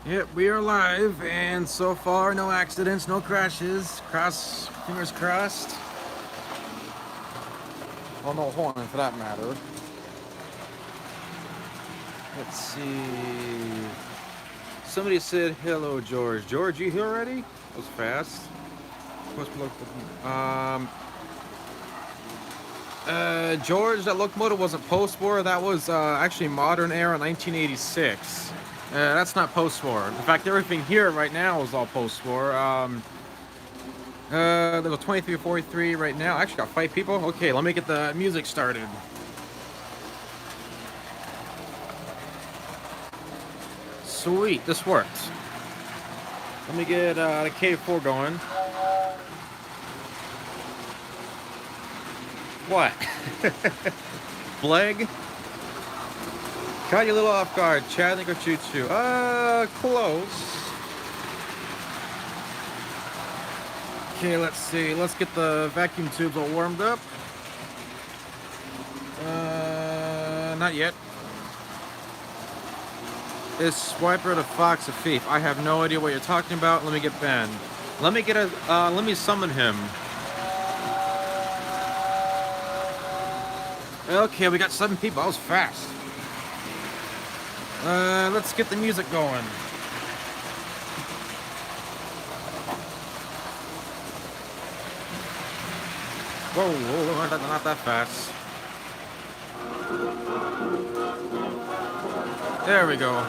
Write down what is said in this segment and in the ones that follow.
Yep, we are live, and so far, no accidents, no crashes. Fingers crossed. Well, no horn for that matter. Let's see. Somebody said hello, George. George, you here already? That was fast. George, that locomotive wasn't post-war. That was actually modern era 1986. That's not post-war. In fact, everything here right now is all post-war. There's a 2343 right now. I actually got 5 people. Okay, let me get the music started. Sweet, this worked. Let me get the K4 going. What? Bleg? Caught you a little off guard. Chatting or choo-choo? Close. Okay, let's see. Let's get the vacuum tubes all warmed up. Not yet. Is Swiper the Fox a thief? I have no idea what you're talking about. Let me get Ben. Let me summon him. Okay, we got 7 people. That was fast. Let's get the music going. Whoa, not that fast. There we go.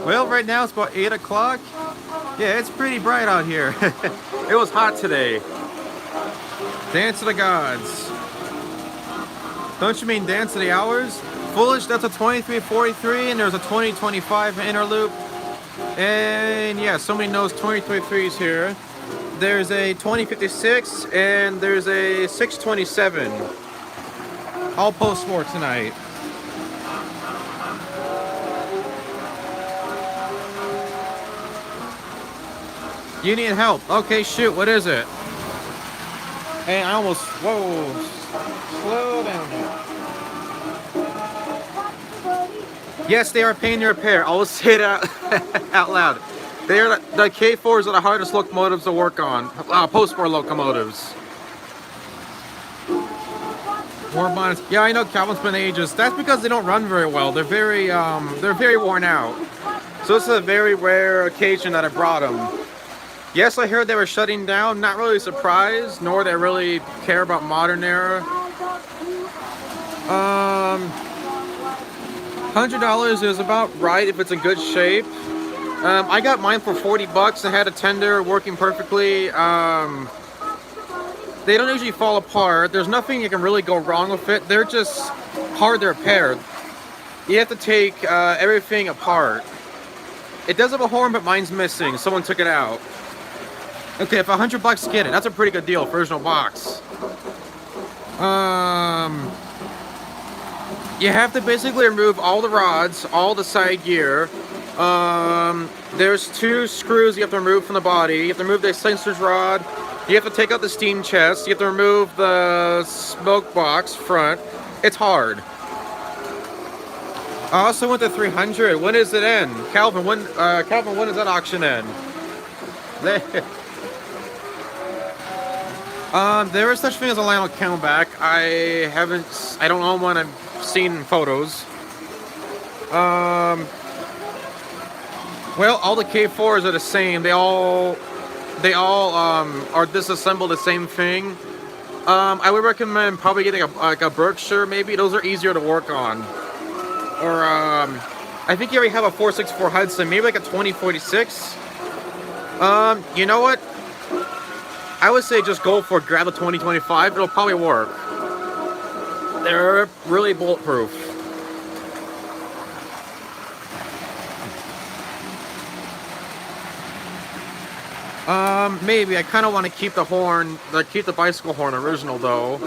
Well, right now it's about 8 o'clock. Yeah, it's pretty bright out here. It was hot today. Dance to the gods. Don't you mean dance to the hours? Foolish, that's a 2343, and there's a 2025 inner loop. And yeah, somebody knows 2023s here. There's a 2056, and there's a 627. All post-war tonight. You need help. Okay, shoot, what is it? Hey, I almost, whoa, slow down now. Yes, they are a pain to repair. I'll say that out loud. They are the K4s are the hardest locomotives to work on. Post-war locomotives. More bonnets. Yeah, I know Calvin's been ages. That's because they don't run very well. They're very worn out. So it's a very rare occasion that I brought them. Yes, I heard they were shutting down. Not really surprised, nor they really care about modern era. $100 is about right if it's in good shape. I got mine for 40 bucks. I had a tender working perfectly. They don't usually fall apart. There's nothing you can really go wrong with it. They're just hard to repair. You have to take everything apart. It does have a horn, but mine's missing. Someone took it out. Okay, if 100 bucks get it, that's a pretty good deal for original box. You have to basically remove all the rods, all the side gear. There's 2 screws you have to remove from the body. You have to remove the sensors rod. You have to take out the steam chest. You have to remove the smoke box front. It's hard. I also went to 300. When does it end? Calvin, when does that auction end? There is such thing as a Lionel Camelback. I don't own one. I've seen photos. Well, all the K4s are the same. They all are disassembled the same thing. I would recommend probably getting a Berkshire. Maybe those are easier to work on. Or I think you already have a 464 Hudson. Maybe like a 2046. You know what? I would say just go for grab a 2025. It'll probably work. They're really bulletproof. Maybe. I kind of want to keep the horn, keep the bicycle horn original though.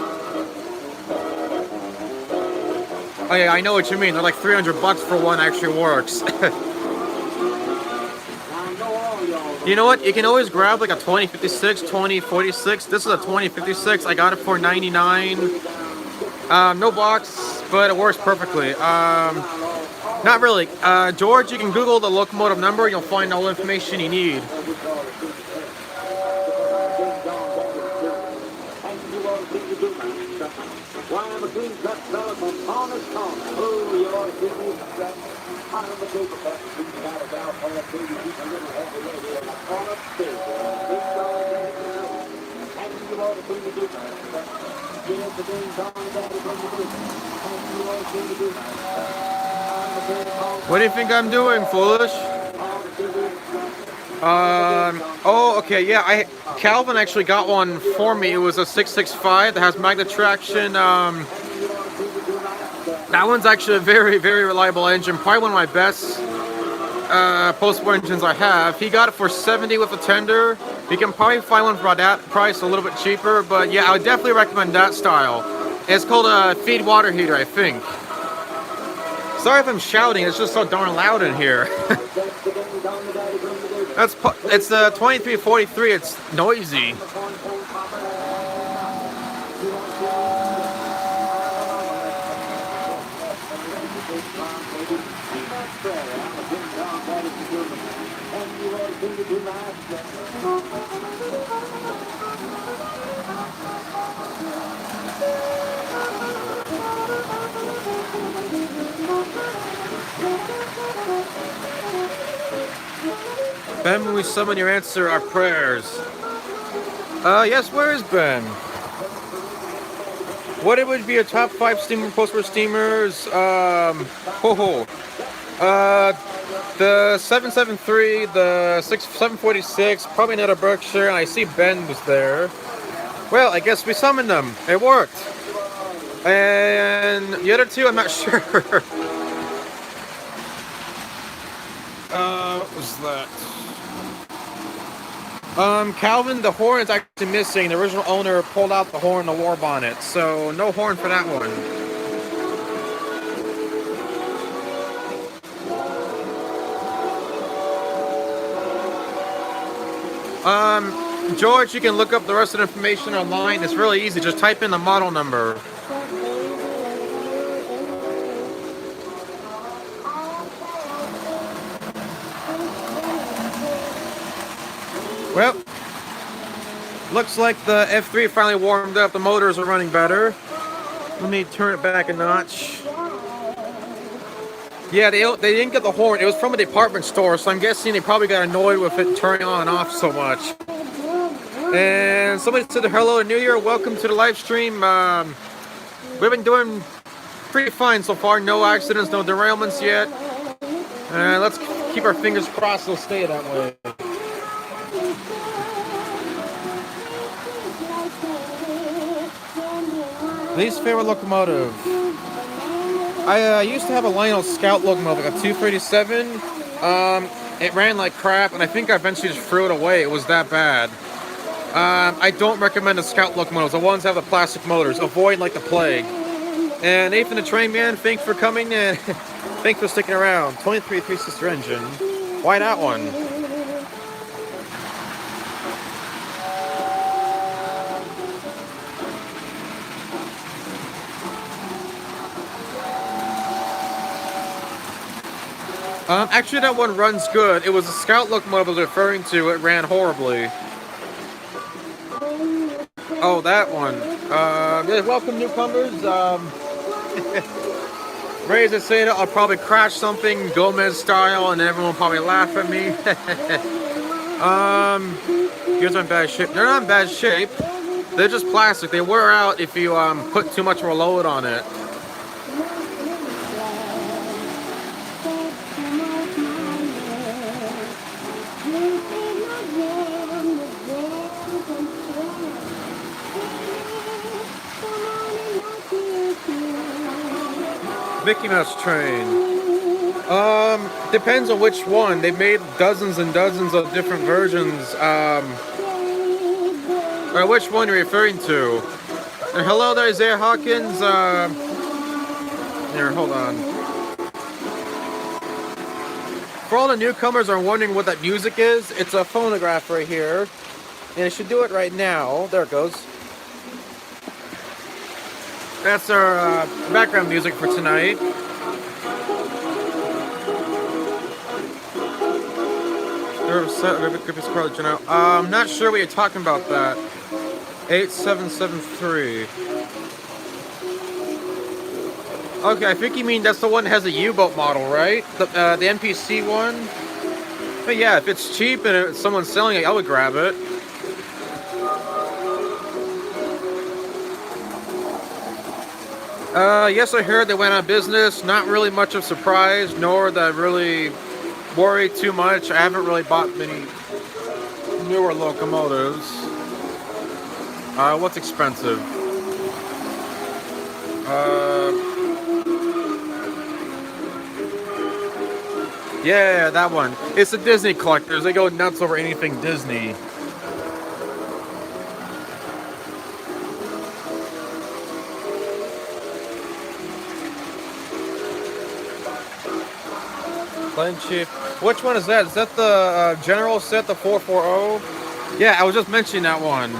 Oh yeah, I know what you mean. They're like 300 bucks for one actually works. You know what? You can always grab like a 2056, 2046. This is a 2056. I got it for 99. No box, but it works perfectly. Not really. George, you can Google the locomotive number. You'll find all the information you need. What do you think I'm doing, foolish? Oh, okay, yeah, Calvin actually got one for me. It was a 665 that has magnet traction. That one's actually a very, very reliable engine. Probably one of my best post-war engines I have. He got it for 70 with a tender. You can probably find one for that price a little bit cheaper, but yeah, I would definitely recommend that style. It's called a feed water heater, I think. Sorry if I'm shouting, it's just so darn loud in here. It's the 2343, it's noisy. Ben, when we summon your answer our prayers. Yes, where is Ben? What it would be a top 5 steamer, post-war steamers? The 773, the 746, probably not a Berkshire, and I see Ben was there. Well, I guess we summoned them. It worked. And the other two, I'm not sure. What was that? Calvin, the horn is actually missing. The original owner pulled out the horn, the war bonnet, so no horn for that one. George, you can look up the rest of the information online. It's really easy. Just type in the model number. Well, looks like the F3 finally warmed up. The motors are running better. Let me turn it back a notch. Yeah, they didn't get the horn. It was from a department store, so I'm guessing they probably got annoyed with it turning on and off so much. And somebody said hello to New Year. Welcome to the live stream. We've been doing pretty fine so far. No accidents, no derailments yet. Let's keep our fingers crossed they'll stay that way. Least favorite locomotive. I used to have a Lionel Scout locomotive, like a 237. It ran like crap, and I think I eventually just threw it away. It was that bad. I don't recommend the Scout locomotives. The ones that have the plastic motors. Avoid like the plague. And Nathan the Train Man, thanks for coming, and thanks for sticking around. 23 sister engine. Why that one? Actually, that one runs good. It was a Scout locomotive I was referring to. It ran horribly. Oh, that one. Yeah, welcome, newcomers. Ready to say that I'll probably crash something Gomez style, and everyone will probably laugh at me. Gears are in bad shape. They're not in bad shape. They're just plastic. They wear out if you put too much of a load on it. Mickey Mouse train. Depends on which one. They made dozens and dozens of different versions. Or which one you're referring to? And hello there, Isaiah Hawkins. Here, hold on. For all the newcomers are wondering what that music is, it's a phonograph right here. And it should do it right now. There it goes. That's our background music for tonight. I'm not sure what you're talking about that. 8773. Okay, I think you mean that's the one that has a U-boat model, right? The NPC one? But yeah, if it's cheap and someone's selling it, I would grab it. Yes, I heard they went out of business. Not really much of a surprise, nor that really worried too much. I haven't really bought many newer locomotives. What's expensive? Yeah, that one. It's the Disney collectors. They go nuts over anything Disney. Plain cheap. Which one is that? Is that the General set, the 440? Yeah, I was just mentioning that one.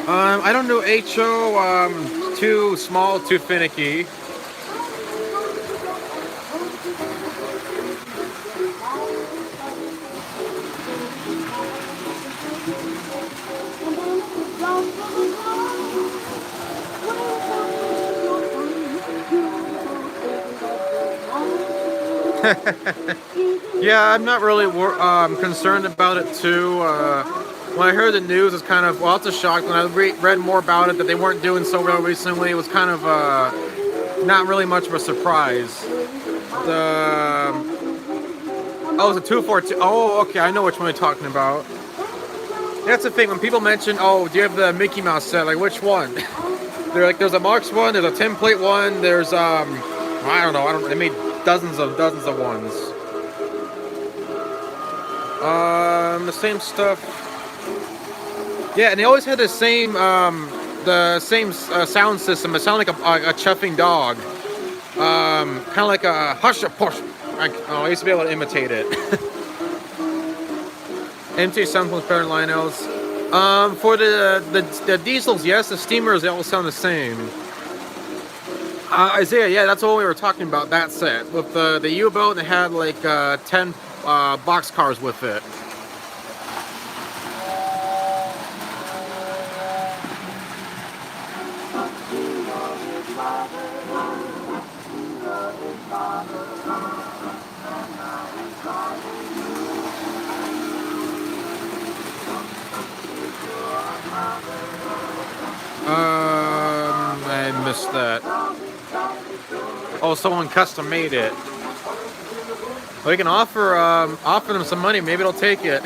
I don't know HO. Too small, too finicky. Yeah, I'm not really concerned about it too. When I heard the news, it's kind of, well, it's a shock. When I read more about it, that they weren't doing so well recently, it was kind of not really much of a surprise. Oh, it's a 242. Oh, okay, I know which one you're talking about. That's the thing, when people mention, oh, do you have the Mickey Mouse set? Like, which one? They're like, there's a Marks one, there's a template one, there's, I don't know, they made dozens of ones. The same stuff. Yeah, and they always had the same sound system. It sounded like a chuffing dog. Kind of like a hush a push. I used to be able to imitate it. MT sounds much better than Lionel's. For the diesels, yes. The steamers, they all sound the same. Isaiah, yeah, that's what we were talking about. That set with the U-boat, and it had like 10 box cars with it. I missed that. Oh, someone custom made it. We can offer them some money. Maybe they'll take it.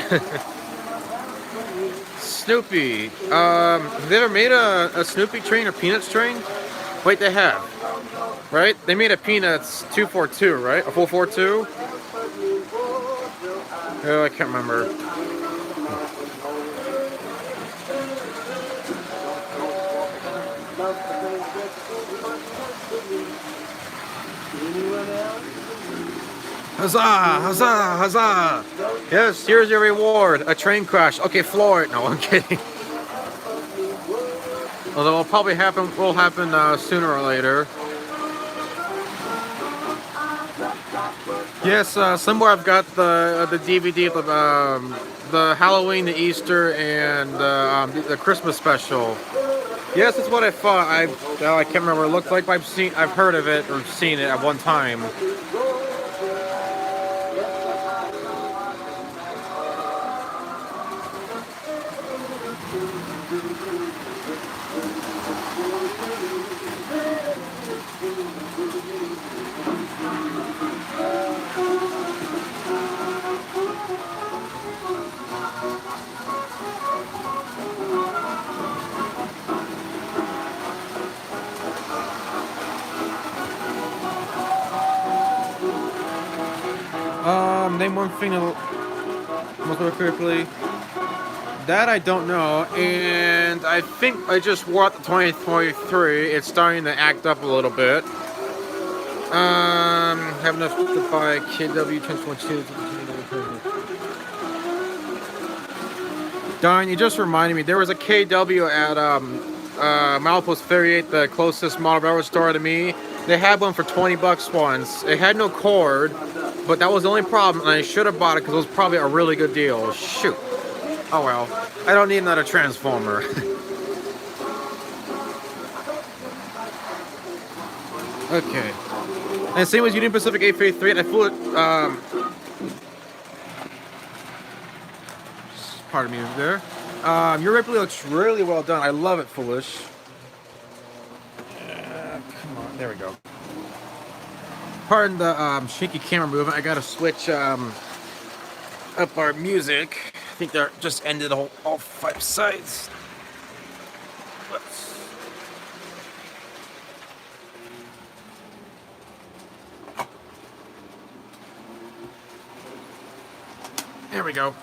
Snoopy. Have they ever made a Snoopy train or Peanuts train? Wait, they have. Right? They made a Peanuts 242, right? A 442? Oh, I can't remember. Huzzah! Huzzah! Huzzah! Yes, here's your reward. A train crash. Okay, floor it. No, I'm kidding. Although it'll probably will happen sooner or later. Yes, somewhere I've got the DVD of the Halloween, the Easter, and the Christmas special. Yes, that's what I thought. I can't remember what it looked like, but I've heard of it or seen it at one time. Name one thing most quickly. That I don't know, and I think I just watched the 2023. It's starting to act up a little bit. Have enough to buy KW 2022. Darn, you just reminded me. There was a KW at Milepost 38, the closest model railroad store to me. They had one for 20 bucks once. It had no cord, but that was the only problem, and I should have bought it because it was probably a really good deal. Shoot. Oh well. I don't need another transformer. Okay. And same as Union Pacific 853, I flew it, pardon me there. Your Ripley looks really well done. I love it, Foolish. Come on, there we go. Pardon the shaky camera movement. I gotta switch up our music. I think they're just ended all 5 sides. There we go.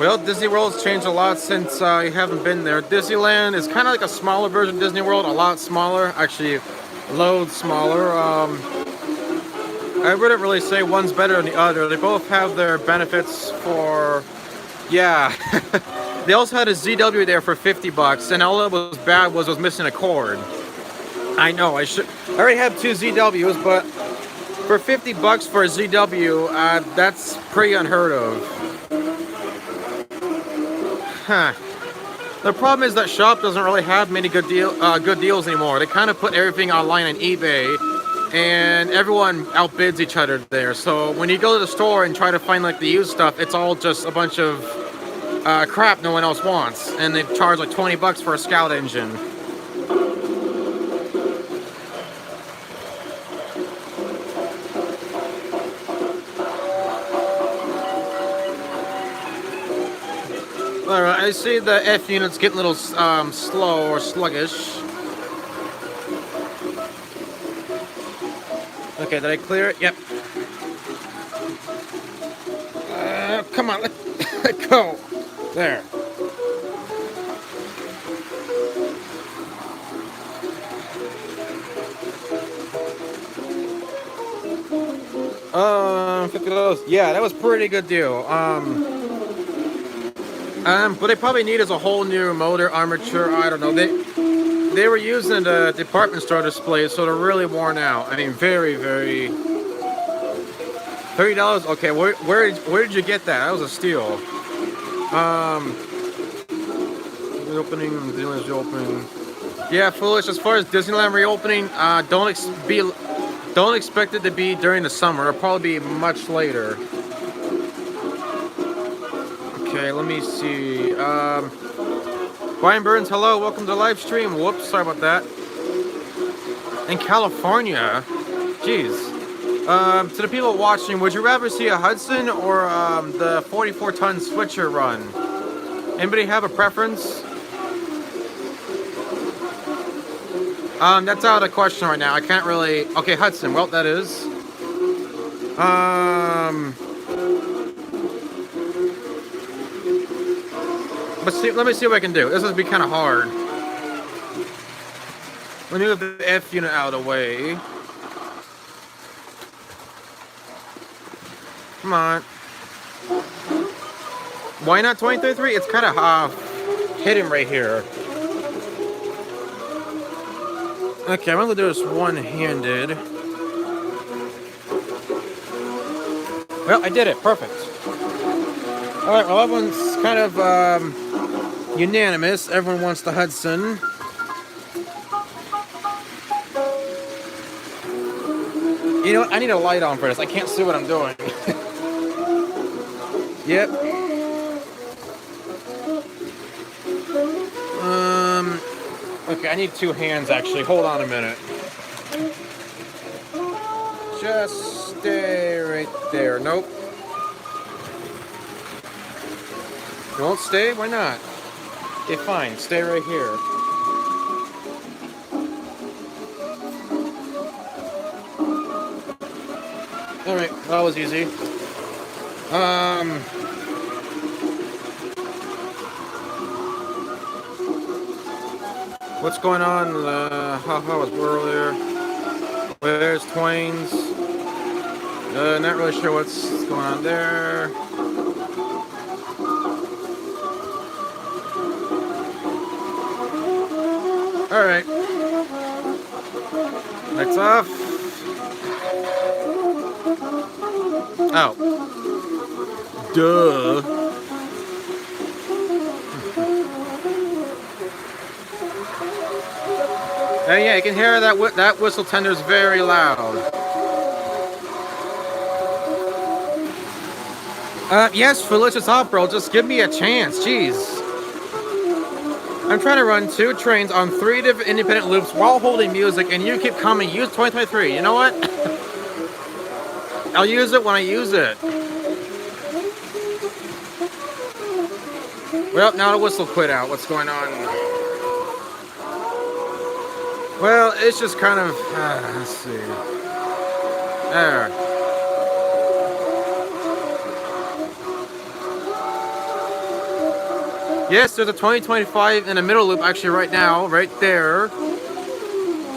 Well, Disney World's changed a lot since you haven't been there. Disneyland is kind of like a smaller version of Disney World, a lot smaller, actually loads smaller. I wouldn't really say one's better than the other. They both have their benefits for, yeah. They also had a ZW there for 50 bucks, and all that was bad was missing a cord. I know, I already have 2 ZWs, but for 50 bucks for a ZW, that's pretty unheard of. Huh. The problem is that shop doesn't really have many good deals anymore. They kind of put everything online on eBay, and everyone outbids each other there. So when you go to the store and try to find like the used stuff, it's all just a bunch of crap no one else wants, and they charge like 20 bucks for a Scout engine. Alright, I see the F unit's getting a little slow or sluggish. Okay, did I clear it? Yep. Come on, let go. There. $50. Yeah, that was a pretty good deal. What they probably need is a whole new motor, armature. I don't know. They were using the department store displays, so they're really worn out. I mean, very, very. $30. Okay, where did you get that? That was a steal. Reopening. Disneyland's reopening. Yeah, Foolish. As far as Disneyland reopening, don't expect it to be during the summer. It'll probably be much later. Okay, let me see. Brian Burns, hello, welcome to the live stream. Whoops, sorry about that. In California, jeez. To the people watching, would you rather see a Hudson or the 44-ton switcher run? Anybody have a preference? That's out of the question right now. I can't really. Okay, Hudson. Well, that is. But see, let me see what I can do. This is be kind of hard. Let me move the F unit out of the way. Come on. Why not 2033? It's kind of hidden right here. Okay, I'm gonna do this one-handed. Well, I did it. Perfect. Alright, well, everyone's kind of unanimous. Everyone wants the Hudson. You know what? I need a light on for this. I can't see what I'm doing. Yep. Okay, I need 2 hands actually. Hold on a minute. Just stay right there. Nope. You won't stay? Why not? Okay, fine. Stay right here. Alright, that was easy. What's going on? How was earlier? Where's Twain's? Not really sure what's going on there. Alright. Lights off. Oh. Duh. And yeah, you can hear that whistle tender is very loud. Yes, Foolish, it's off, bro. Just give me a chance. Jeez. I'm trying to run 2 trains on 3 different independent loops while holding music, and you keep coming. Use 2023. You know what? I'll use it when I use it. Well, now the whistle quit out. What's going on? Well, it's just kind of... let's see. There. Yes, there's a 2025 in the middle loop actually right now, right there.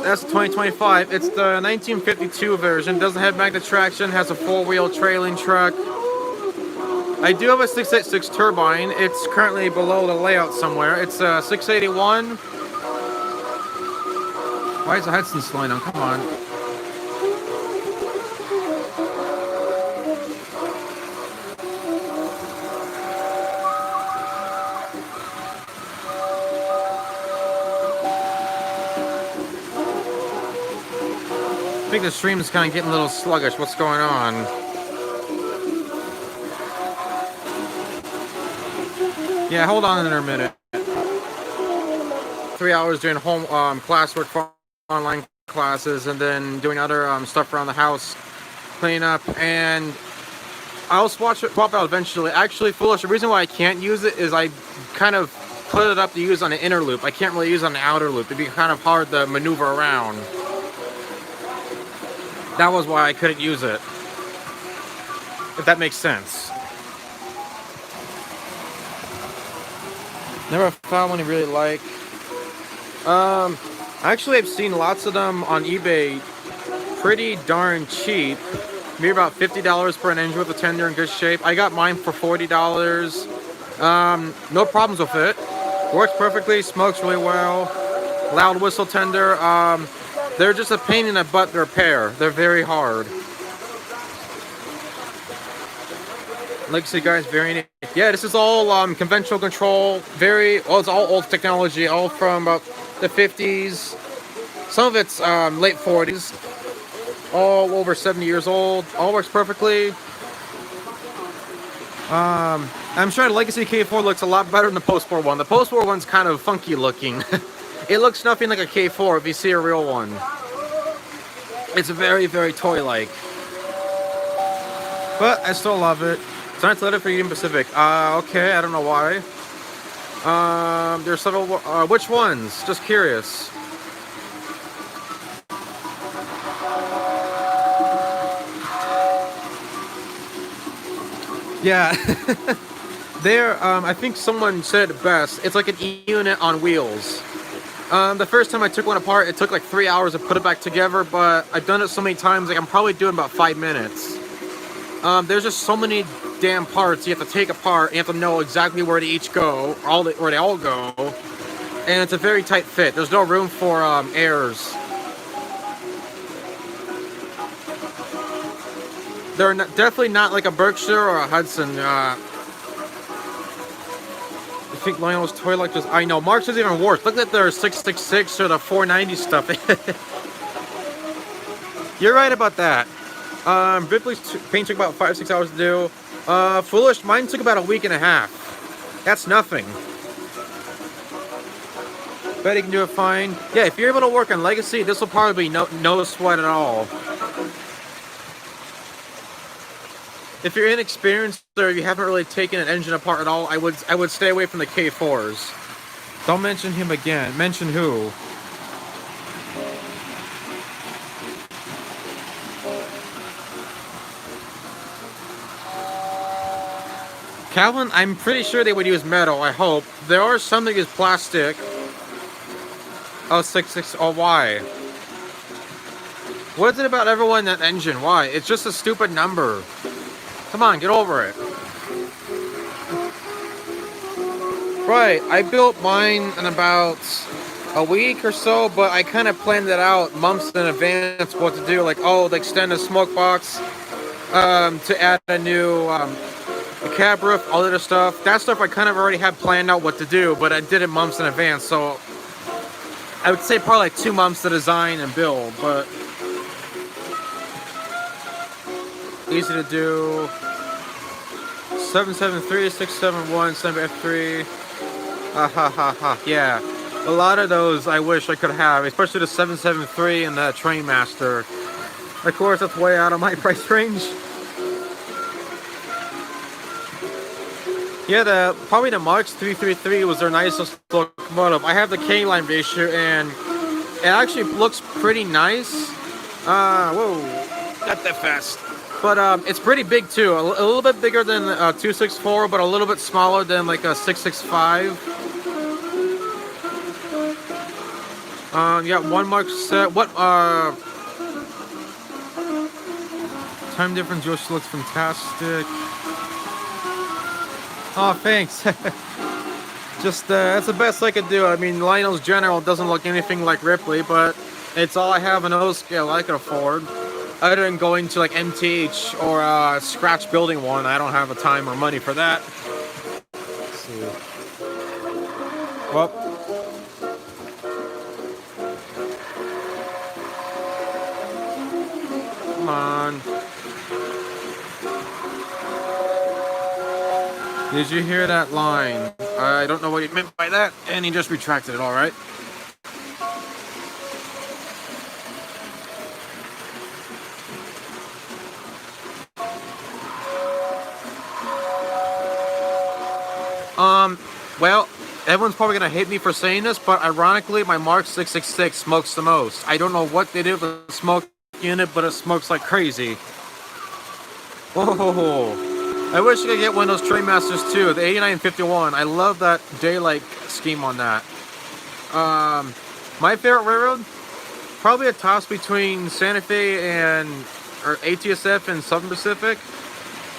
That's the 2025. It's the 1952 version. Doesn't have magnet traction, has a 4-wheel trailing truck. I do have a 686 turbine. It's currently below the layout somewhere. It's a 681. Why is the Hudson slowing down? Come on. I think the stream is kind of getting a little sluggish. What's going on? Yeah, hold on in a minute. 3 hours doing home classwork for online classes, and then doing other stuff around the house, cleaning up, and I'll swap it out eventually. Actually, Foolish, the reason why I can't use it is I kind of put it up to use on the inner loop. I can't really use it on the outer loop. It'd be kind of hard to maneuver around. That was why I couldn't use it. If that makes sense. Never found one I really like. Actually, I've seen lots of them on eBay pretty darn cheap. Maybe about $50 for an engine with a tender in good shape. I got mine for $40. No problems with it. Works perfectly, smokes really well. Loud whistle tender. They're just a pain in the butt to repair. They're very hard. Legacy guys, very neat. Yeah, this is all conventional control. It's all old technology, all from about the 50s. Some of it's late 40s. All over 70 years old. All works perfectly. I'm sure the Legacy K4 looks a lot better than the post-war one. The post-war one's kind of funky looking. It looks nothing like a K4 if you see a real one. It's very, very toy-like. But I still love it. It's nice letter for Union Pacific. Okay, I don't know why. There's several... which ones? Just curious. Yeah. There, I think someone said it best. It's like an E-unit on wheels. The first time I took one apart, it took like 3 hours to put it back together, but I've done it so many times, like I'm probably doing about 5 minutes. There's just so many damn parts you have to take apart, and you have to know exactly where they each go, where they all go, and it's a very tight fit. There's no room for errors. They're definitely not like a Berkshire or a Hudson. I think Lionel's toy like just... I know, Mark's is even worse. Look at their 666 or the 490 stuff. You're right about that. Ripley's paint took about 5-6 hours to do. Foolish, mine took about a week and a half. That's nothing. Bet he can do it fine. Yeah, if you're able to work on Legacy, this will probably be no sweat at all. If you're inexperienced or you haven't really taken an engine apart at all, I would stay away from the K4s. Don't mention him again. Mention who? Calvin, I'm pretty sure they would use metal, I hope. There are some that use plastic. Oh, 66. Oh, why? What is it about everyone in that engine? Why? It's just a stupid number. Come on, get over it. Right, I built mine in about a week or so, but I kind of planned it out months in advance what to do. Like, oh, to extend the smoke box, to add a new cab roof, all other stuff. That stuff I kind of already had planned out what to do, but I did it months in advance. So I would say probably like 2 months to design and build, but easy to do. 773, 671, 7F3. Ha ha ha ha. Yeah. A lot of those I wish I could have, especially the 773 and the Trainmaster. Of course, that's way out of my price range. Yeah, probably the March 333 was their nicest locomotive. I have the K-line ratio, and it actually looks pretty nice. Whoa, not that fast. But it's pretty big too. A little bit bigger than 264, but a little bit smaller than like a 665. Yeah, 1 Mark set. What time difference? Yours looks fantastic. Oh, thanks. Just that's the best I could do. I mean, Lionel's General doesn't look anything like Ripley, but it's all I have an O scale I can afford. Other than going to like MTH or scratch building one, I don't have the time or money for that. Let's see. Well. Come on. Did you hear that line? I don't know what he meant by that, and he just retracted it, alright? Well, everyone's probably gonna hate me for saying this, but ironically, my Mark 666 smokes the most. I don't know what they did with the smoke unit, but it smokes like crazy. Oh, I wish I could get one of those Trainmasters too, the 8951. I love that daylight scheme on that. My favorite railroad, probably a toss between Santa Fe and or ATSF and Southern Pacific.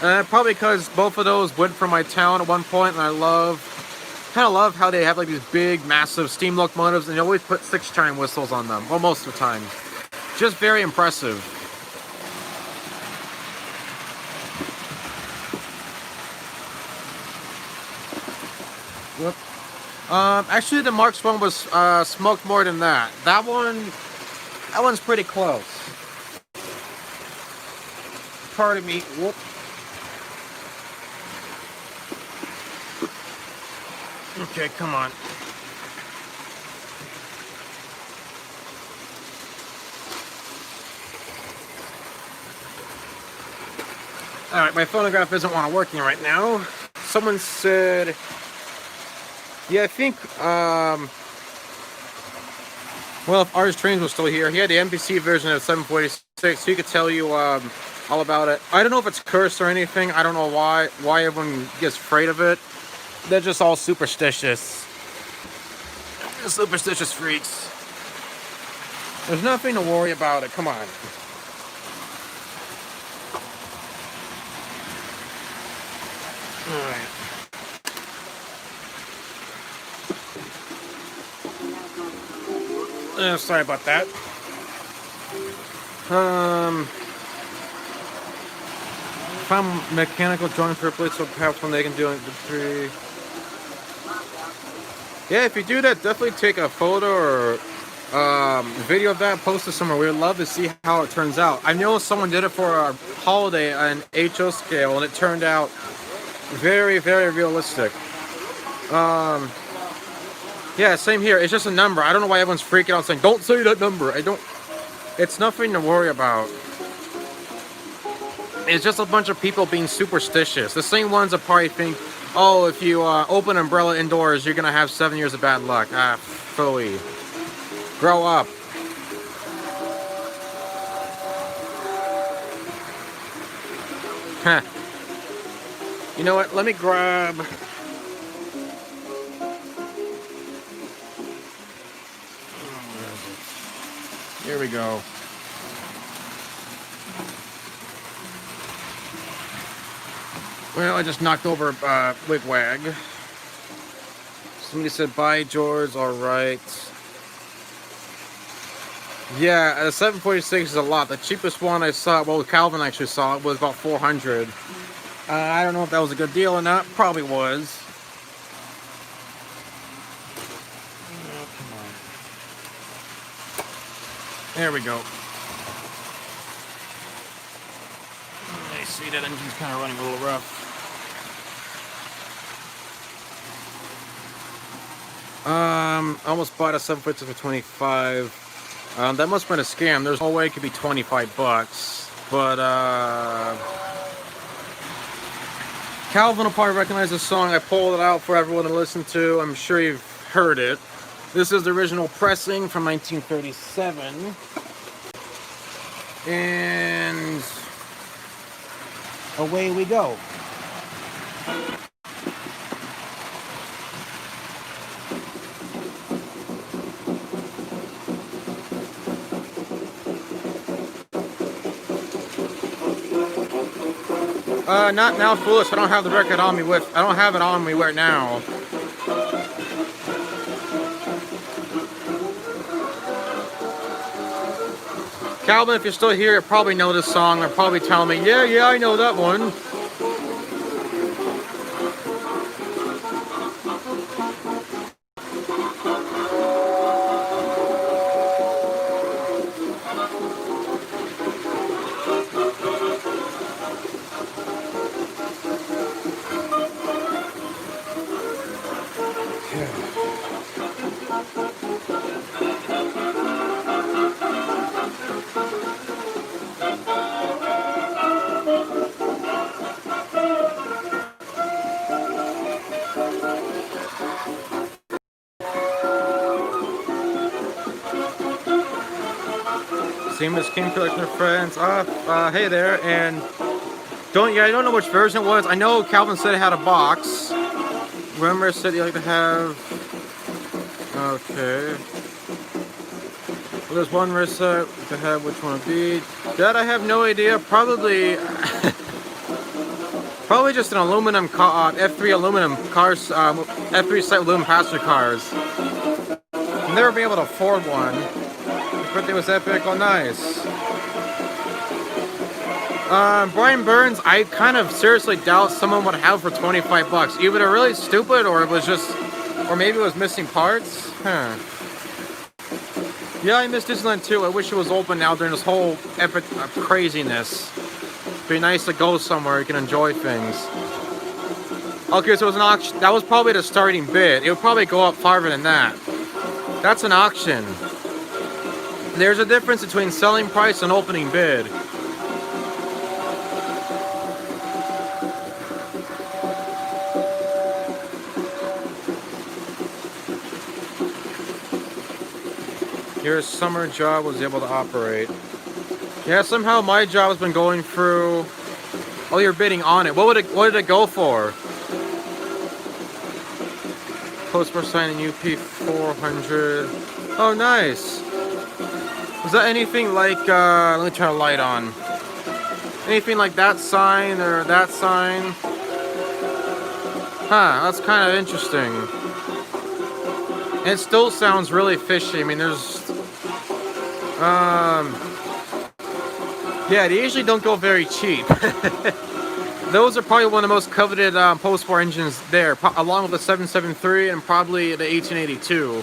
Probably because both of those went from my town at one point, and I kind of love how they have like these big, massive steam locomotives, and they always put 6-chime whistles on them, well, most of the time. Just very impressive. Whoop. Actually, the Mark's one was smoked more than that. That one's pretty close. Pardon me. Whoop. Okay, come on. Alright, my phonograph isn't working right now. Someone said... Yeah, I think, well, if Ours Trains was still here, he had the NPC version of 746, so he could tell you all about it. I don't know if it's cursed or anything. I don't know why everyone gets afraid of it. They're just all superstitious. Superstitious freaks. There's nothing to worry about it. Come on. Alright. Sorry about that. Found mechanical drawing for a plate, so perhaps when they can do it in 3. Yeah, if you do that, definitely take a photo or video of that, post it somewhere. We'd love to see how it turns out. I know someone did it for a holiday on HO scale, and it turned out very, very realistic. Yeah, same here. It's just a number. I don't know why everyone's freaking out saying, don't say that number. It's nothing to worry about. It's just a bunch of people being superstitious. The same ones that probably think, oh, if you open an umbrella indoors, you're going to have 7 years of bad luck. Phooey. Grow up. You know what? Let me grab. Here we go. Well, I just knocked over a wigwag. Somebody said, bye, George. All right. Yeah, the 746 is a lot. The cheapest one I saw, well, Calvin actually saw it, was about 400. I don't know if that was a good deal or not. Probably was. Oh, come on. There we go. I see that engine's kind of running a little rough. Almost bought a 746 for 25. That must have been a scam. There's no way it could be 25 bucks. But, Calvin will probably recognize this song. I pulled it out for everyone to listen to. I'm sure you've heard it. This is the original pressing from 1937. And away we go. Not now, foolish. I don't have the record on me with. I don't have it on me right now. Calvin, if you're still here, you probably know this song. They're probably telling me, yeah, I know that one. Seamless King Collection friends. Hey there, and I don't know which version it was. I know Calvin said it had a box. Remember, said you like to have. Okay. Well, there's one Rissa to have. Which one would be? That I have no idea. Probably. Probably just an aluminum F3 aluminum cars. F3 site aluminum passenger cars. I've never been able to afford one. His birthday was epic. Oh, nice. Brian Burns, I kind of seriously doubt someone would have for 25 bucks. Either they're really stupid or it was just, or maybe it was missing parts. Huh. Yeah, I miss Disneyland too. I wish it was open now during this whole epic craziness. It'd be nice to go somewhere you can enjoy things. Okay, so it was an auction. That was probably the starting bid. It would probably go up farther than that. That's an auction. There's a difference between selling price and opening bid. Your summer job was able to operate. Yeah, somehow my job has been going through. Oh, you're bidding on it. What did it go for? Post for signing UP 400. Oh, nice. Was that anything like? Let me turn a light on. Anything like that sign or that sign? Huh, that's kind of interesting. It still sounds really fishy. I mean, there's yeah, they usually don't go very cheap. Those are probably one of the most coveted post-war engines there, along with the 773 and probably the 1882.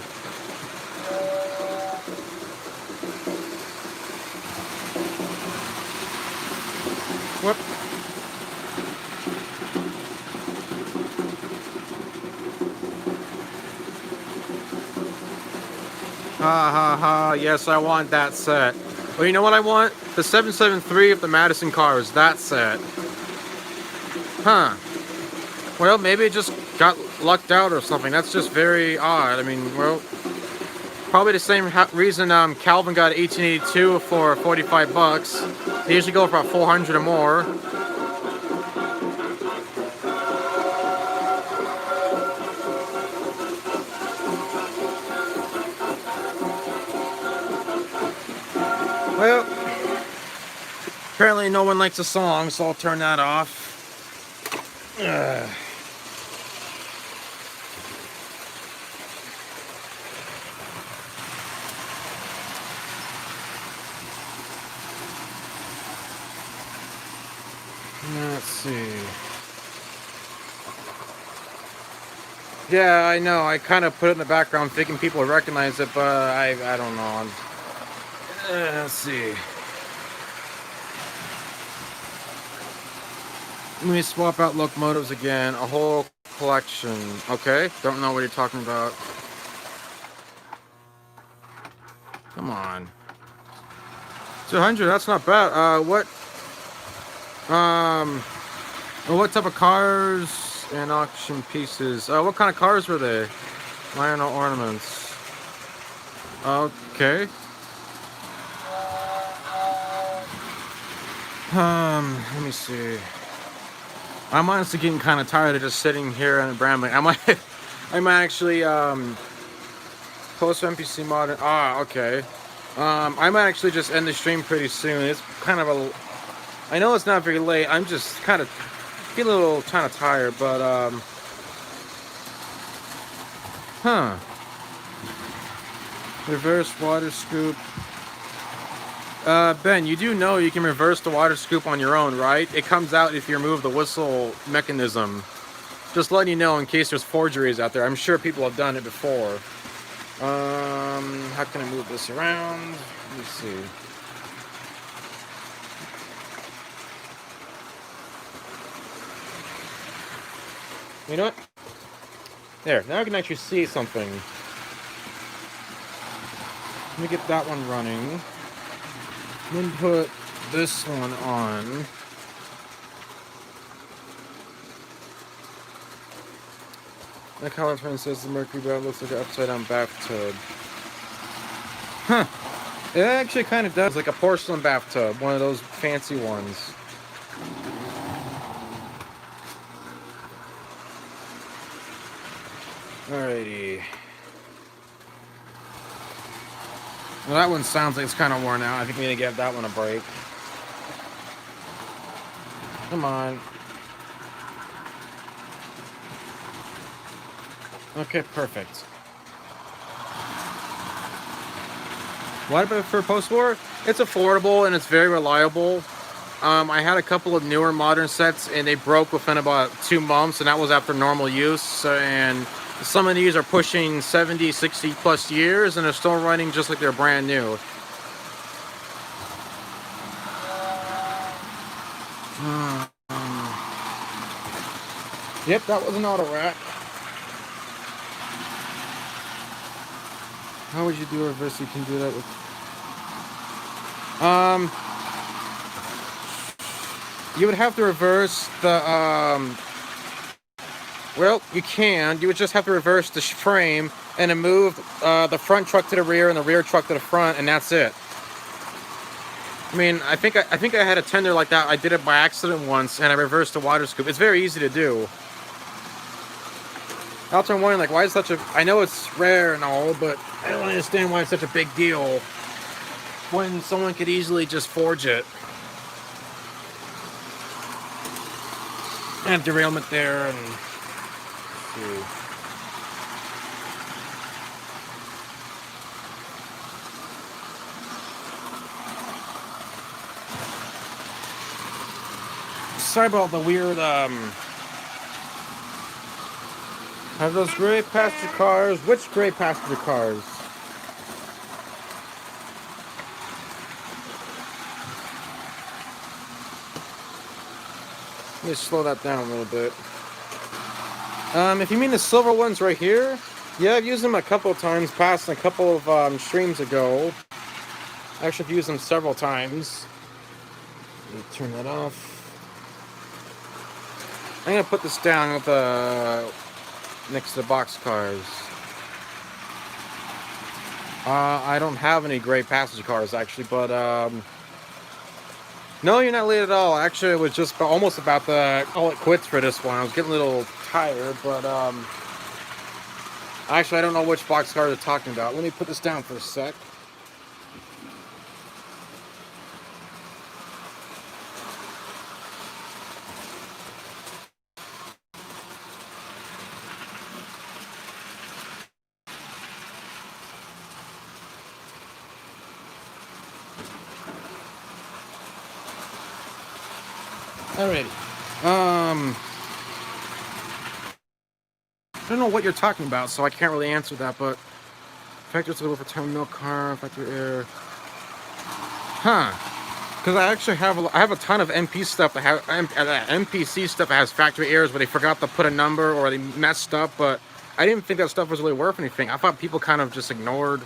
Whoop. Ha ha ha, yes, I want that set. Well, you know what I want? The 773 of the Madison cars, that set. Huh. Well, maybe it just got lucked out or something. That's just very odd. I mean, well, probably the same reason Calvin got 1882 for 45 bucks. They usually go for about 400 or more. Well, apparently no one likes the song, so I'll turn that off. Let's see. Yeah, I know. I kind of put it in the background thinking people would recognize it, but I don't know. Let's see. Let me swap out locomotives again. A whole collection. Okay, don't know what you're talking about. Come on. 200, that's not bad. What type of cars and auction pieces? What kind of cars were they? Minor ornaments. Okay. Let me see. I'm honestly getting kind of tired of just sitting here and rambling. I might actually, post NPC modern. Okay. I might actually just end the stream pretty soon. It's kind of I know it's not very late. I'm just kind of getting a little kind of tired, but, Reverse water scoop. Ben, you do know you can reverse the water scoop on your own, right? It comes out if you remove the whistle mechanism. Just letting you know in case there's forgeries out there. I'm sure people have done it before. How can I move this around? Let me see. You know what? There, now I can actually see something. Let me get that one running. Then put this one on. Like how my friend says the mercury bath looks like an upside down bathtub. Huh. It actually kind of does, like a porcelain bathtub, one of those fancy ones. Alrighty. Well, that one sounds like it's kind of worn out. I think we need to give that one a break. Come on. Okay, perfect. What about for post-war? It's affordable and it's very reliable. I had a couple of newer modern sets and they broke within about 2 months, and that was after normal use. And some of these are pushing 70, 60 plus years and they're still running just like they're brand new. Yep, that was an auto rack. How would you do a reverse? You can do that with... You would have to reverse the, well, you can. You would just have to reverse the frame and then move the front truck to the rear and the rear truck to the front, and that's it. I mean, I think I had a tender like that. I did it by accident once, and I reversed the water scoop. It's very easy to do. Also, I'm wondering, like, why is such a... I know it's rare and all, but I don't understand why it's such a big deal when someone could easily just forge it. And derailment there, and... Sorry about the weird, Have those gray passenger cars? Which gray passenger cars? Let me slow that down a little bit. If you mean the silver ones right here, yeah, I've used them a couple of times past, a couple of streams ago. I actually have used them several times. Let me turn that off. I'm gonna put this down with next to the box cars. I don't have any gray passenger cars actually, but no, you're not late at all. Actually, it was just almost about to call it quits for this one. I was getting a little tired, but actually, I don't know which box car they're talking about. Let me put this down for a sec. Alrighty. I don't know what you're talking about, so I can't really answer that, but factory to the for time milk car, factory air. Huh. Because I actually have a ton of MP stuff that have MPC stuff that has factory errors, but they forgot to put a number or they messed up. But I didn't think that stuff was really worth anything. I thought people kind of just ignored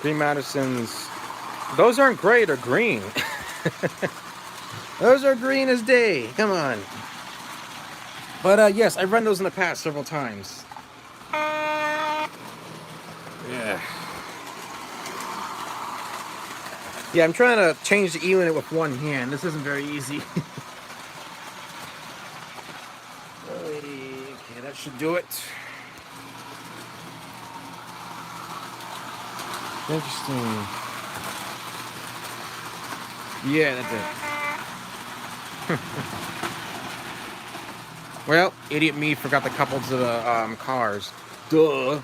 Green Madison's. Those aren't gray; they're green. Those are green as day. Come on. But yes, I've run those in the past several times. Yeah. Yeah, I'm trying to change the E-unit with one hand. This isn't very easy. Okay, that should do it. Interesting. Yeah, that's it. Well, idiot me forgot the couple to the cars. Duh.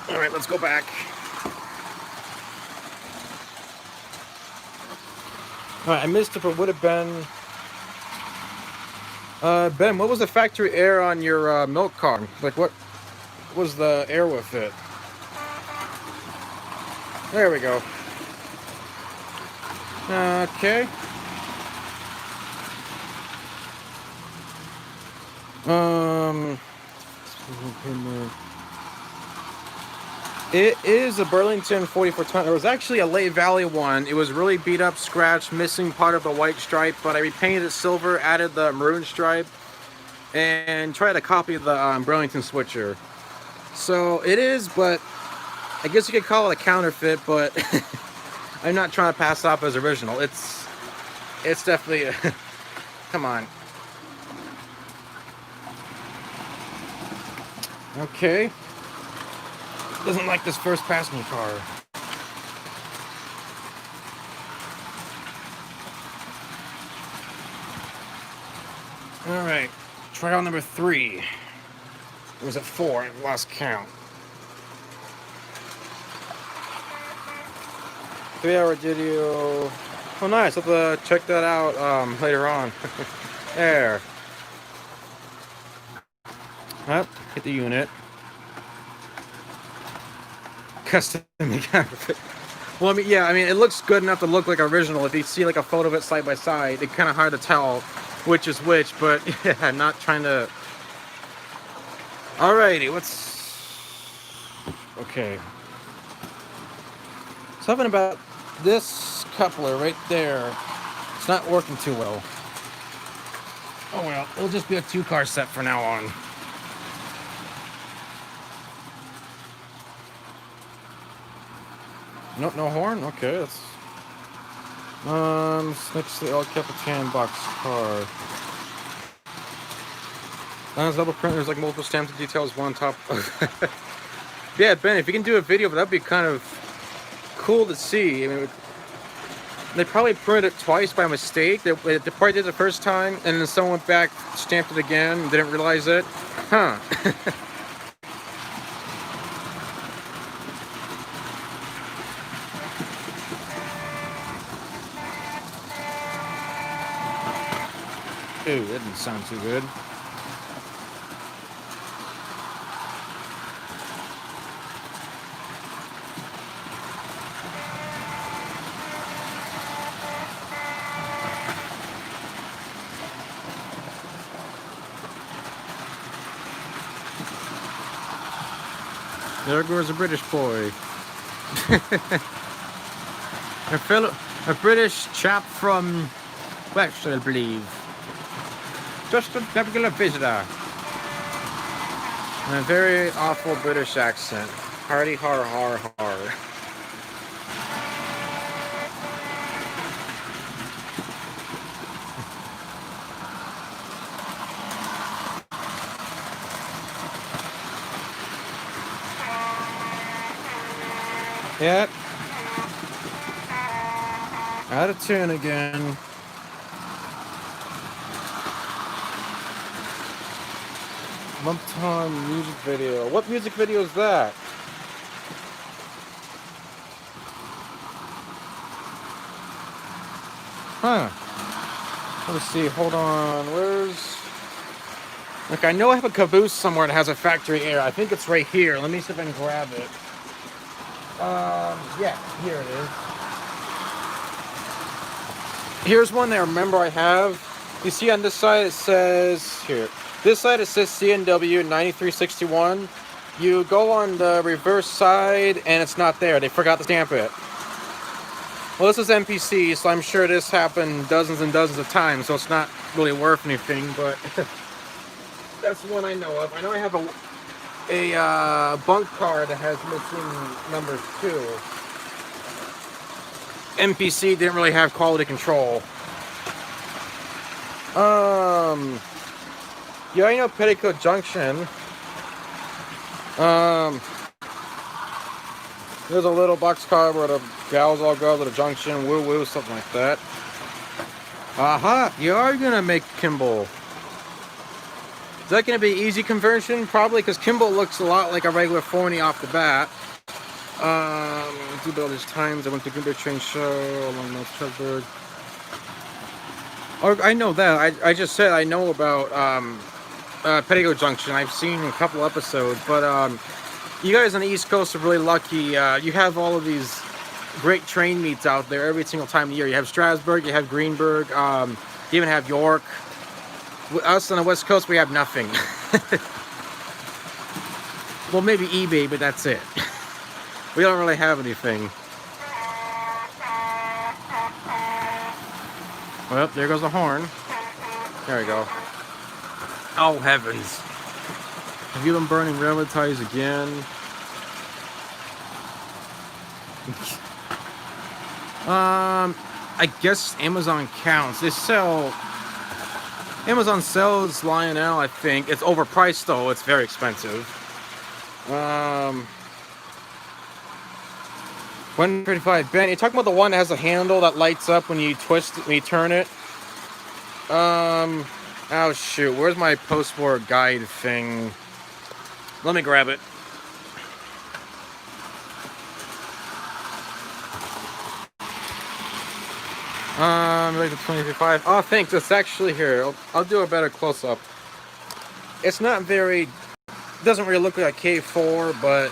Alright, let's go back. Alright, I missed it, but would have been... Ben, what was the factory air on your milk car? Like, what was the air with it? There we go. Okay. It is a Burlington 44-ton. There was actually a Lehigh Valley one. It was really beat up, scratched, missing part of the white stripe, but I repainted it silver, added the maroon stripe, and tried to copy the Burlington switcher. So it is, but I guess you could call it a counterfeit, but I'm not trying to pass off as original. It's definitely a come on. Okay. Doesn't like this first passenger car. Alright. Trial number 3. It was at 4. I lost count. 3-hour video. Oh, nice. I'll have to check that out later on. There. Up. Hit the unit. Custom counterfeit. Well, I mean, yeah, I mean, it looks good enough to look like original. If you see like a photo of it side by side, it's kind of hard to tell which is which. But yeah, I'm not trying to. Alrighty, what's okay? Something about this coupler right there. It's not working too well. Oh well, it'll just be a 2-car set for now on. Nope, no horn? Okay, that's... next to the El Capitan box car. Lines double print, there's like multiple stamps and details, one on top. Yeah, Ben, if you can do a video, that'd be kind of cool to see. I mean, they probably printed it twice by mistake. They probably did it the first time, and then someone went back, stamped it again, and didn't realize it. Huh. Ooh, that didn't sound too good. There goes a British boy. a British chap from Wexford, I believe. Just a regular visitor. And a very awful British accent. Hardy har har har. Yep. Out of tune again. Lumpton music video. What music video is that? Huh. Let's see, hold on, where's... Like, I know I have a caboose somewhere that has a factory air. I think it's right here. Let me see if I can grab it. Yeah, here it is. Here's one that I remember I have. You see on this side it says, here. This side it says CNW 9361. You go on the reverse side and it's not there. They forgot to stamp it. Well, this is NPC, so I'm sure this happened dozens and dozens of times, so it's not really worth anything, but that's one I know of. I know I have a bunk car that has missing numbers too. NPC didn't really have quality control. Yeah, I know Petticoat Junction. There's a little box car where the gals all go to the junction, woo woo, something like that. Aha, you are gonna make Kimball. Is that gonna be easy conversion? Probably, because Kimball looks a lot like a regular 40 off the bat. Do all these times. I went to Greenberg train show along North Shelburne. Oh, I know that. I just said I know about Petticoat Junction. I've seen a couple episodes, but you guys on the East Coast are really lucky. You have all of these great train meets out there every single time of year. You have Strasburg, you have Greenberg, you even have York. Us on the West Coast, we have nothing. Well, maybe eBay, but that's it. We don't really have anything. Well, there goes the horn. There we go. Oh, heavens. Have you been burning railroad ties again? I guess Amazon counts. They sell... Amazon sells Lionel, I think. It's overpriced, though. It's very expensive. 135 Ben, you're talking about the one that has a handle that lights up when you twist it, when you turn it? Oh shoot, where's my post-war guide thing? Let me grab it. Like the 2055. Oh, thanks. It's actually here. I'll do a better close-up. It's not very... doesn't really look like a K4, but...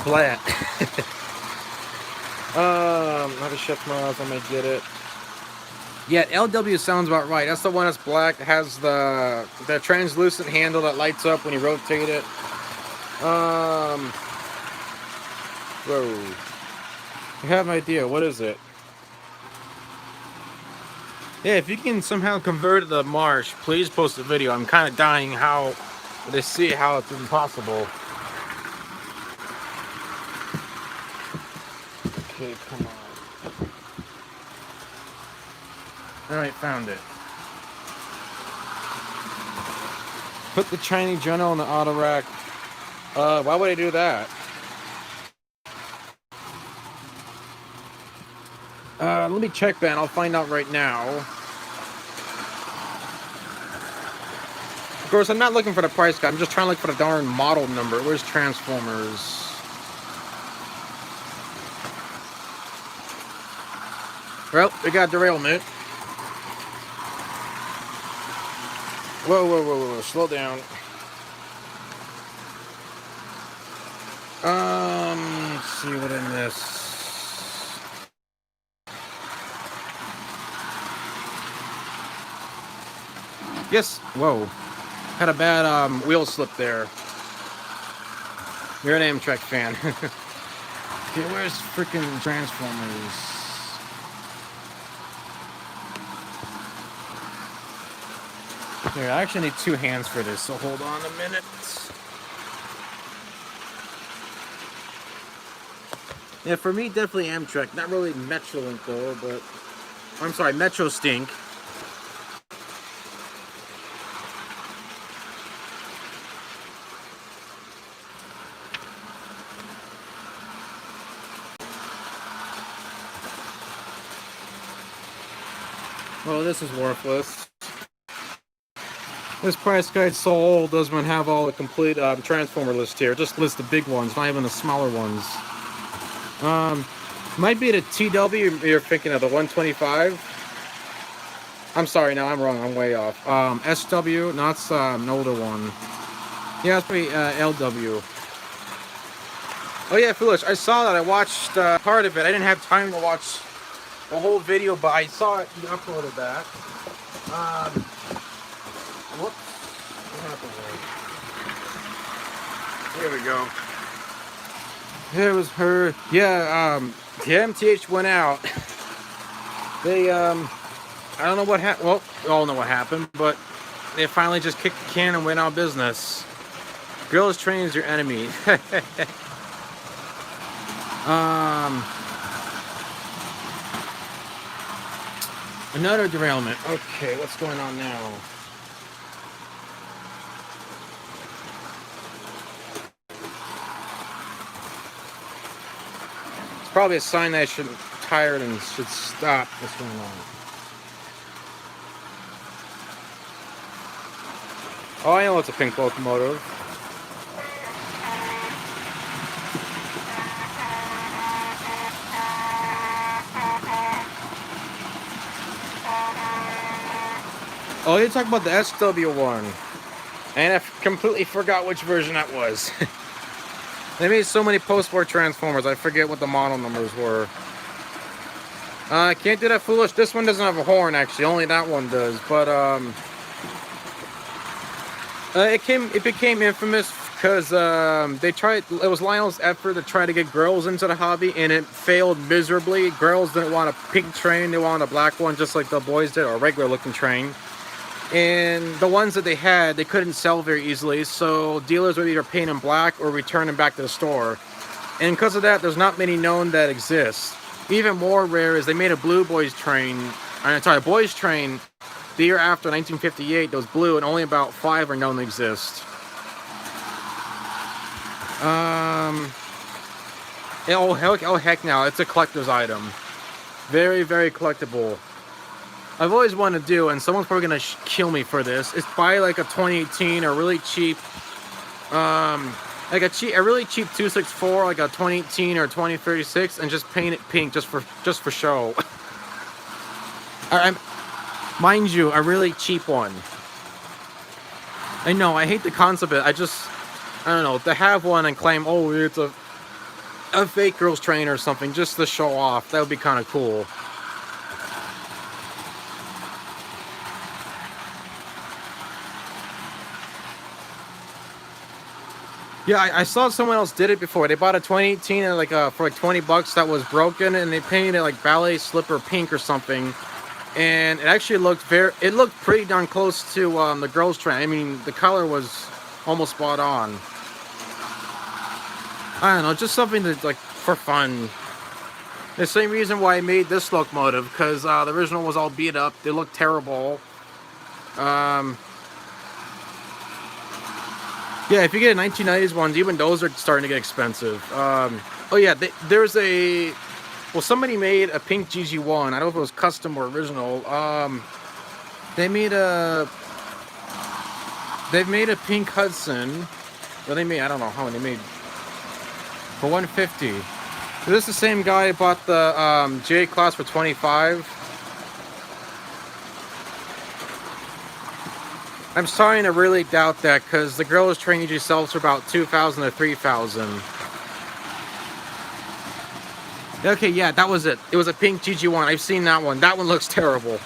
blah. Not a shift miles, I might get it. Yeah, LW sounds about right. That's the one that's black. It has the translucent handle that lights up when you rotate it. Whoa. I have an idea. What is it? Yeah, if you can somehow convert it to Marsh, please post a video. I'm kind of dying to see how it's even possible. Okay, come on. Alright, found it. Put the Chinese journal in the auto rack. Why would I do that? Let me check, Ben. I'll find out right now. Of course, I'm not looking for the price guide. I'm just trying to look for the darn model number. Where's Transformers? Well, we got derailment. Whoa, whoa, whoa, whoa, slow down. Let's see what I missed. Yes, whoa. Had a bad wheel slip there. You're an Amtrak fan. Okay, where's freaking Transformers? Here, I actually need two hands for this, so hold on a minute. Yeah, for me, definitely Amtrak. Not really Metrolink, though, but... I'm sorry, Metro Stink. Well, this is worthless. This price guide's so old, doesn't have all the complete transformer list here. It just lists the big ones, not even the smaller ones. Might be the TW you're thinking of, the 125. I'm sorry, no, I'm wrong. I'm way off. SW, no, it's an older one. Yeah, it's pretty LW. Oh yeah, foolish. I saw that. I watched part of it. I didn't have time to watch the whole video, but I saw it. You uploaded that. Whoops. What happened there? Here we go. It was her. Yeah. The MTH went out. They I don't know what happened. Well, we all know what happened, but they finally just kicked the can and went out of business. Girls train is your enemy. Another derailment. Okay, what's going on now? It's probably a sign that I should tired and should stop. What's going on? Oh, I know it's a pink locomotive. Oh, you're talking about the SW one. And I completely forgot which version that was. They made so many post-war Transformers, I forget what the model numbers were. I can't do that, foolish. This one doesn't have a horn, actually. Only that one does. But, it became infamous because they tried. It was Lionel's effort to try to get girls into the hobby, and it failed miserably. Girls didn't want a pink train; they wanted a black one, just like the boys did, or a regular-looking train. And the ones that they had, they couldn't sell very easily, so dealers would either paint them black or return them back to the store. And because of that, there's not many known that exist. Even more rare is they made a blue boys train. A boys train. The year after, 1958, that was blue, and only about 5 are known to exist. Oh heck now, it's a collector's item. Very, very collectible. I've always wanted to do, and someone's probably gonna kill me for this, is buy like a 2018 or really cheap, like a really cheap 264, like a 2018 or 2036, and just paint it pink just for show. Mind you, a really cheap one. I know, I hate the concept of it. I don't know, to have one and claim, oh, it's a fake girls train or something, just to show off, that would be kind of cool. Yeah, I saw someone else did it before. They bought a 2018 and for like 20 bucks that was broken, and they painted it like ballet slipper pink or something. And it actually looked pretty darn close to the girls' train. I mean, the color was almost spot on. I don't know, just something that like for fun. The same reason why I made this locomotive, because the original was all beat up. They looked terrible. Yeah, if you get 1990s ones, even those are starting to get expensive. Oh yeah, somebody made a pink GG1. I don't know if it was custom or original. They've made a pink Hudson. Well, I don't know how many they made. For 150. This is the same guy who bought the J class for 25. I'm starting to really doubt that, because the girls' train usually sells for about 2,000 to 3,000. Okay, yeah, that was it. It was a pink GG1. I've seen that one. That one looks terrible.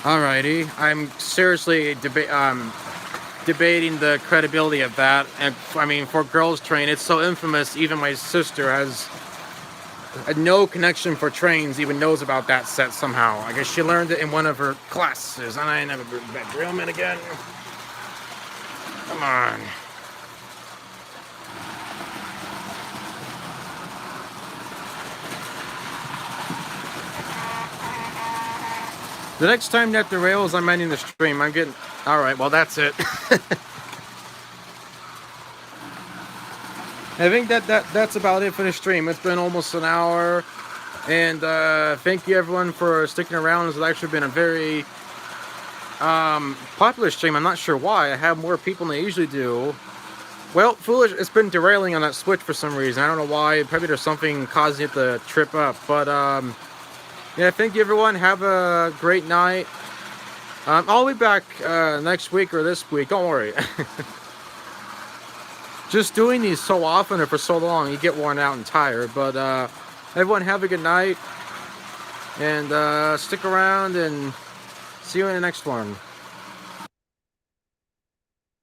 Alrighty, I'm seriously debating the credibility of that. And I mean, for girls' train, it's so infamous. Even my sister has no connection for trains, even knows about that set somehow. I guess she learned it in one of her classes, and I ain't never been back derailment again. Come on. The next time that derails, I'm ending the stream. I'm getting... Alright, well, that's it. I think that's about it for the stream. It's been almost an hour. And thank you, everyone, for sticking around. This has actually been a very popular stream. I'm not sure why. I have more people than I usually do. Well, foolish, it's been derailing on that switch for some reason. I don't know why. Probably there's something causing it to trip up. But Yeah, thank you everyone. Have a great night. I'll be back next week or this week. Don't worry. Just doing these so often or for so long, you get worn out and tired. But everyone, have a good night, and stick around, and see you in the next one.